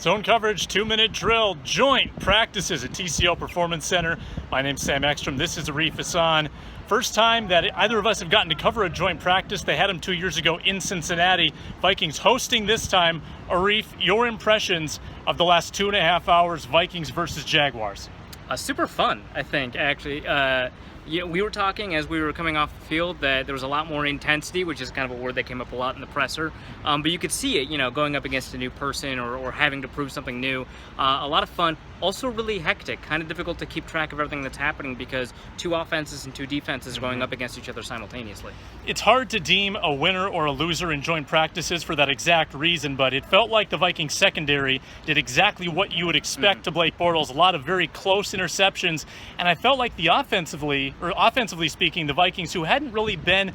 Zone coverage, 2-minute drill, joint practices at TCO Performance Center. My name's Sam Ekstrom. This is Arif Hasan. First time that either of us have gotten to cover a joint practice. They had them 2 years ago in Cincinnati. Vikings hosting this time. Arif, your impressions of the last 2.5 hours, Vikings versus Jaguars? Super fun, I think, actually. We were talking as we were coming off the field that there was a lot more intensity, which is kind of a word that came up a lot in the presser. But you could see it, going up against a new person or having to prove something new. A lot of fun. Also really hectic, kind of difficult to keep track of everything that's happening because two offenses and two defenses are going up against each other simultaneously. It's hard to deem a winner or a loser in joint practices for that exact reason, but it felt like the Vikings secondary did exactly what you would expect to Blake Bortles. A lot of very close interceptions, and I felt like offensively speaking, the Vikings, who hadn't really been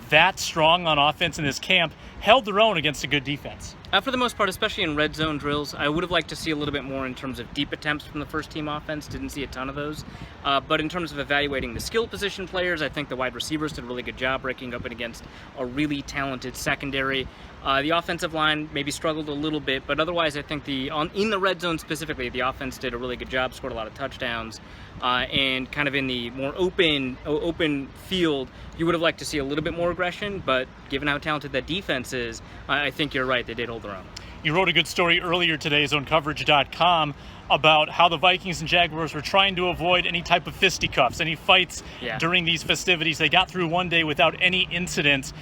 that strong on offense in this camp, held their own against a good defense. For the most part, especially in red zone drills, I would have liked to see a little bit more in terms of deep attempts from the first team offense. Didn't see a ton of those. But in terms of evaluating the skill position players, I think the wide receivers did a really good job breaking up against a really talented secondary. The offensive line maybe struggled a little bit, but otherwise I think in the red zone specifically, the offense did a really good job, scored a lot of touchdowns, and kind of in the more open field, you would have liked to see a little bit more aggression, but given how talented that defense is, I think you're right, they did hold their own. You wrote a good story earlier today, zonecoverage.com, about how the Vikings and Jaguars were trying to avoid any type of fisticuffs, any fights during these festivities. They got through one day without any incidents.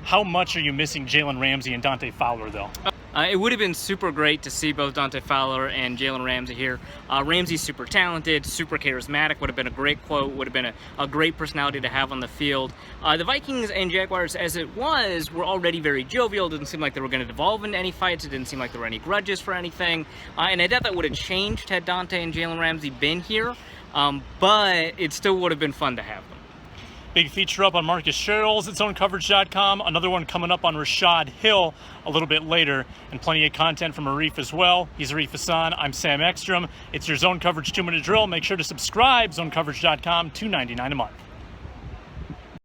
How much are you missing Jalen Ramsey and Dante Fowler, though? It would have been super great to see both Dante Fowler and Jalen Ramsey here. Ramsey's super talented, super charismatic, would have been a great quote, would have been a great personality to have on the field. The Vikings and Jaguars, as it was, were already very jovial. It didn't seem like they were going to devolve into any fights. It didn't seem like there were any grudges for anything. And I doubt that would have changed had Dante and Jalen Ramsey been here, but it still would have been fun to have them. Big feature up on Marcus Sherrills at zonecoverage.com. Another one coming up on Rashad Hill a little bit later. And plenty of content from Arif as well. He's Arif Hasan. I'm Sam Ekstrom. It's your Zone Coverage 2-minute drill. Make sure to subscribe, zonecoverage.com, $2.99 a month.